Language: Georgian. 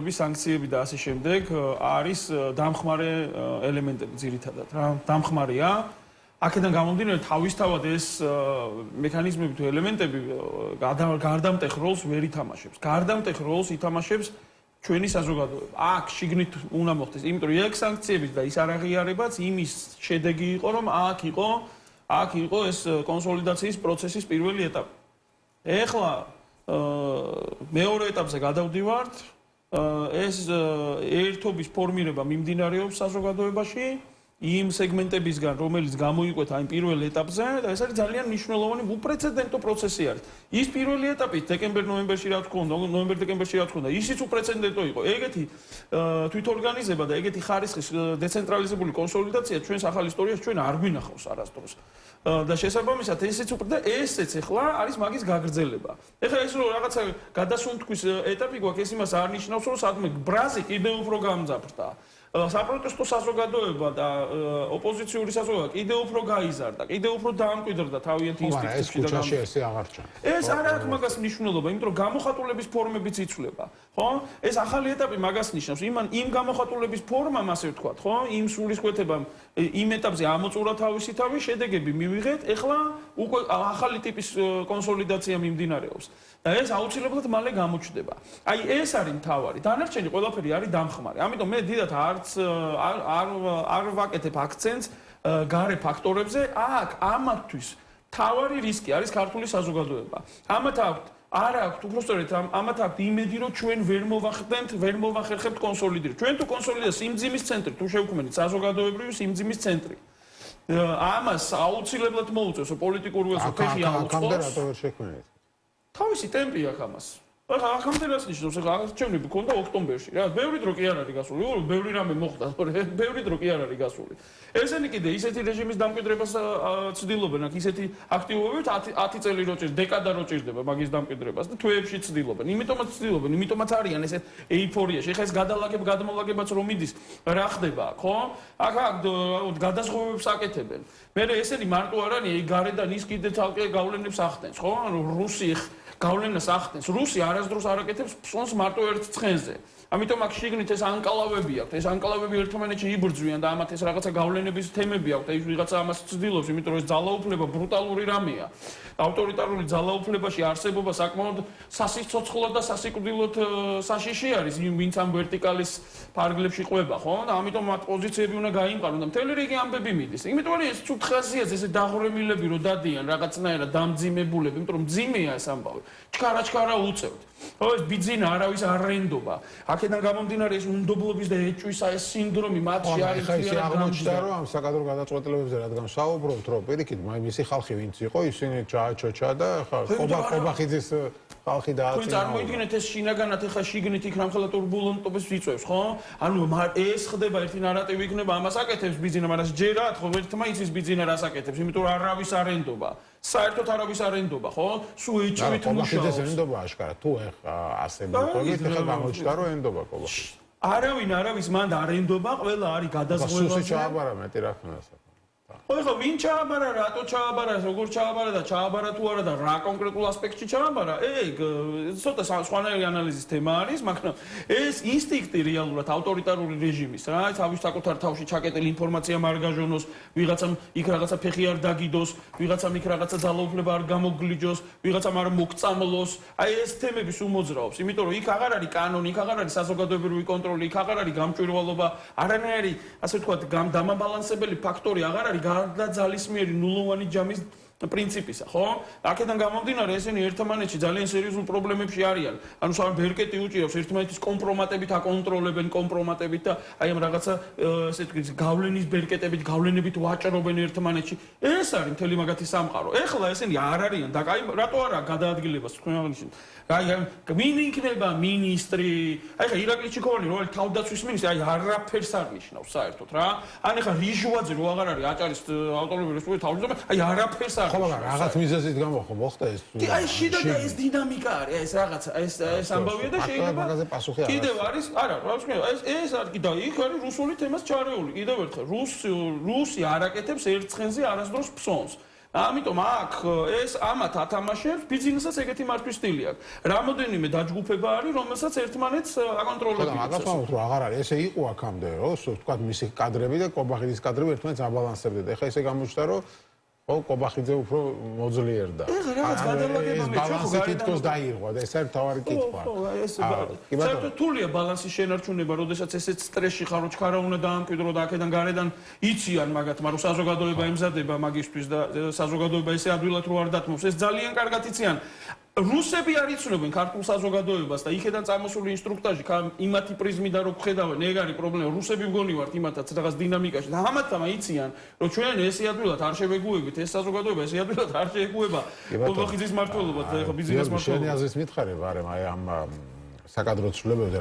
სანქციები და ასე შემდეგ არის დამხმარე ელემენტები ძირითადად რა დამხმარეა აქედან გამომდინარე თავისთავად ეს მექანიზმები თუ ელემენტები გარდამტეხ როლს ვერ ითამაშებს გარდამტეხ როლს ითამაშებს ჩვენი საზოგადოება აქ შიგნით უნდა მოხდეს იმიტომ რომ ეს სანქციების და ის არაღიარებაც იმის შედეგი იყო რომ აქ იყო ეს კონსოლიდაციის პროცესის პირველი ეტაპი ეხლა მეორე ეტაპზე გადავდივართ ეს ერთობის ფორმირება მიმდინარეობს საზოგადოებაში იმ სეგმენტებისგან რომელიც გამოიკვეთა იმ პირველ ეტაპზე და ეს არის ძალიან მნიშვნელოვანი უპრეცედენტო პროცესი არის ის პირველი ეტაპი დეკემბერ-ნოემბერში რა თქმა უნდა ნოემბერ-დეკემბერში რა თქმა უნდა ისიც უპრეცედენტო იყო ეგეთი თვითორგანიზება და ეგეთი ხარისხის დეცენტრალიზებული კონსოლიდაცია ჩვენს ახალ ისტორიაში ჩვენ არ გვინახავს არასდროს და შესაბამისად ესეც და ესეც ახლა არის მაგის გაგრძელება. ეხლა ეს რომ რაღაცა გადასუნთქვის ეტაპი გვაქვს ეს იმას არ ნიშნავს რომ სადმე ბრაზი კიდევ უფრო გამძაფრდა. საპროტესტო საზოგადოება და ოპოზიციური საზოგადოება კიდევ უფრო გაიზარდა, კიდევ უფრო დაამკვიდრდა თავიანთი ინსტინქტებში და კუჩაში ესე აღარ ჩანს. ეს არ აქვს მაგას მნიშვნელობა, იმიტომ რომ გამოხატულების ფორმებიც იცვლება, ხო? ეს ახალი ეტაპი მაგას ნიშნავს, იმ გამოხატულების ფორმამ ასე ვთქვათ, ხო? იმ სულისკვეთებამ იმ ეტაპზე ამოწურა თავისი თავი, შედეგები მივიღეთ, ეხლა უკვე ახალი ტიპის კონსოლიდაცია მიმდინარეობს. და ეს აუცილებლად მალე გამოჩნდება. აი ეს არის მთავარი. დანარჩენი ყველაფერი არის დამხმარე. ამიტომ მე დიდად არ ვაკეთებ აქცენტს გარე ფაქტორებზე. აქ ამათთვის მთავარი რისკი არის ქართული საზოგადოება. ამათ აქვთ არ აქვთ უბრალოდ ამათ აქვთ იმედი რომ ჩვენ ვერ მოვახერხებთ კონსოლიდირებას. ჩვენ თუ კონსოლიდირება სიმძიმის ცენტრი თუ შევქმნით საზოგადოებრივი სიმძიმის ცენტრი. ამას აუცილებლად მოუწევს პოლიტიკურ ველს ფეხი აუწყოს. აქამდე რატო ვერ შექმნით? თავისი ტემპი აქვს ამას. ახლა აქამდე რას ნიშნავს? ახლა არჩევნები გქონდა ოქტომბერში რა. ბევრი დრო კი არ არის გასული. ბევრი რამე მოხდა, ბევრი დრო კი არ არის გასული. ესენი კიდე ისეთი რეჟიმის დამკვიდრებას ცდილობენ, აქ ისეთი აქტივობებით 10 წელი რო ჭირდება, დეკადა რო ჭირდება მაგის დამკვიდრებას და თვეებში ცდილობენ. იმიტომაც ცდილობენ, იმიტომაც არიან ესე ეიფორიაში. ეხლა ეს გადამოლაგებაც რომ მიდის, რა ხდება, ხო? აქ გადაზღობებებს აკეთებენ. მე ესენი მარტო არ არის, გარედან ის კიდე თალკე გავლენებს ახდენს, ხო? რუსი გავლენას ახდენს. რუსი არასდროს არ აკეთებს ფსონს მარტო ერთ ცხენზე. ამიტომ აქ შიგნით ეს ანკლავები აქვს. ეს ანკლავები ერთმანეთში იბრძვიან და ამათ ეს რაღაცა გავლენების თემები აქვს და ის ვიღაცა ამას ცდილობს, იმიტომ რომ ეს ძალაუფლება ბრუტალური რამეა. ავტორიტარული ძალაუფლებაში არსებობა საკმაოდ სასიცოცხლო და სასიკვდილოდ საშიში არის, ვინც ამ ვერტიკალის ფარგლებში ყვება, ხო? და ამიტომ მათ პოზიციები უნდა გაიმყარონ და მთელი რიგი ამბები მიდის. იმიტომ რომ ეს ცუდ ხაზიას ესე დაღრემილები რო დადიან რაღაცნაირად დამძიმებულები, იმიტომ რომ მძიმეა ეს ამბავი. ჩქარა უწევთ. ხო ეს ბიძინა არავის არ რენდობა. აქედან გამომდინარე ეს უნდობლობის და ეჭვის ეს სინდრომი მათში არის ხალხი აღმოჩნდა რომ ამ საკადრო გადაწყვეტილებებზე რადგან საუბრობთ რომ პირიქით მისი ხალხი ვინც იყო ისინი ჩააჩოჩა და ყობახიძის ხალხი დააწინა. თქვენ წარმოიდგინეთ ეს შინაგანად ეხა შიგნით იქ რამხელა ტურბულენტობას ვიწევს, ხო? ანუ ეს ხდება ერთი ნარატივი იქნება, ამას აკეთებს ბიძინა, მაგრამ ჯერათ ხო ერთმა იცის ბიძინა რას აკეთებს, იმიტომ რომ არავის არ ენდობა. საერთოდ არავის არ ენდობა, ხო? სულ ეჭვით მუშაობს. ყობახიძეს ენდობა აშკარად. თუ ეხა ასე მოყვებით, ეხა გამოჩნდა რომ ენდობა ყობახიძე. არავის მანდ არ ენდობა, ყველა არის გადაზღობებაზე. სუსი ჩააბარა მეტი რა ხნას. ხო ეხლა ვინ ჩააბარა, რატო ჩააბარა, როგორ ჩააბარა და ჩააბარა თუ არა და რა კონკრეტულ ასპექტში ჩააბარა, ცოტა სხვანაირი ანალიზის თემა არის, მაგრამ ეს ინსტინქტი რეალურად ავტორიტარული რეჟიმის რა, თავის საკუთარ თავში ჩაკეტილი ინფორმაცია არ გაჟონოს, ვიღაცამ იქ რაღაცა ფეხი არ დაგიდოს, ვიღაცამ იქ რაღაცა ძალაუფლება არ გამოგლიჯოს, ვიღაცამ არ მოგწამლოს, აი ეს თემები სულ მოძრაობს, იმიტომ რომ იქ აღარ არის კანონი, იქ აღარ არის საზოგადოებრივი კონტროლი, იქ აღარ არის გამჭვირვალობა, არანაირი, ასე ვთქვათ, დამაბალანსებელი ფაქტორი აღარ არის ძალისმიერი ნულოვანი ჯამის პრინციპისა, ხო? აქედან გამომდინარე ესენი ერთმანეთში ძალიან სერიოზულ პრობლემებში არიან. ანუ სამ ბერკეტი უჭირავს ერთმანეთის კომპრომატებით აკონტროლებენ კომპრომატებით და აი ამ რაღაცა ესე ვთქვი გავლენის ბერკეტებით, გავლენებით ვაჭრობენ ერთმანეთში. ეს არის მთელი მაგათი სამყარო. ეხლა ესენი არ არიან და აი რატო არა გადაადგილებას თქვენ აღნიშნეთ. აი ვინ იქნება მინისტრი? აი ხა ირაკლი ჩიქოვანი რო არის თავდაცვის მინისტრი, აი არაფერს არ ნიშნავს საერთოდ რა. ან ეხა რიჟუაძე რო აღარ არის აჭარის ავტონომიური რესპუბლიკის თავმჯდომარე, აი არაფერს არ ხო მაგრამ რაღაც მიზეზით მოხდა ეს. აი შიდა და ეს დინამიკა არის, ეს რაღაცა, ეს ამბავია და შეიძლება კიდევ არის, არა, რა ვთქვი, ეს არ კიდე იქ არის რუსული თემას ჩარეული. კიდევ ერთხელ რუსი არ აკეთებს ერთ ცხენზე არასდროს ფსონს. ამიტომ აქ ეს ამათ ათამაშებს ბიზნესაც ეგეთი მართვის სტილი აქვს. რამოდენიმე დაჯგუფება არის, რომელსაც ერთმანეთს აკონტროლებს. მაგას ვამბობ, რომ აღარ არის. ესე იყო აქამდე, რომ თქვა მისი კადრები და კობახიძის კადრები ერთმანეთს აბალანსებდნენ. ეხლა ესე გამოჩნდა, რომ ხო, კობახიძე უფრო მოძლიერდა. ეხლა რაღაც გადალაგება მე ბალანსი თითქოს დაირღვა და ეს არის თავარი კითხვა. ეს საერთოდ თულია ბალანსის შენარჩუნება, როდესაც ესეც სტრესში ხარ, რომ ჩქარა უნდა დაამკვიდრო და აქედან გარედან იციან მაგათ, მაგრამ საზოგადოება ემზადება მაგისთვის და საზოგადოება ესე ადვილად რო არ დათმობს, ეს ძალიან კარგად იციან. რუსები არ იცნობენ ქართულ საზოგადოებას და იქედან წამოსული ინსტრუქტაჟი იმათი პრიზმიდან რო ხედავენ, ეგ არის პრობლემა. რუსები მგონი ვართ იმათაც რაღაც დინამიკაში და ამათმა იციან, რომ ჩვენ ესე ადვილად არ შევეგუებით, ეს საზოგადოება ესე ადვილად არ შეეგუება კობახიძის მმართველობას და ეხა ბიზნეს მმართველობას. შენი აზრის მითხარებ, არა, აი ამ საკადრო ცვლილებებზე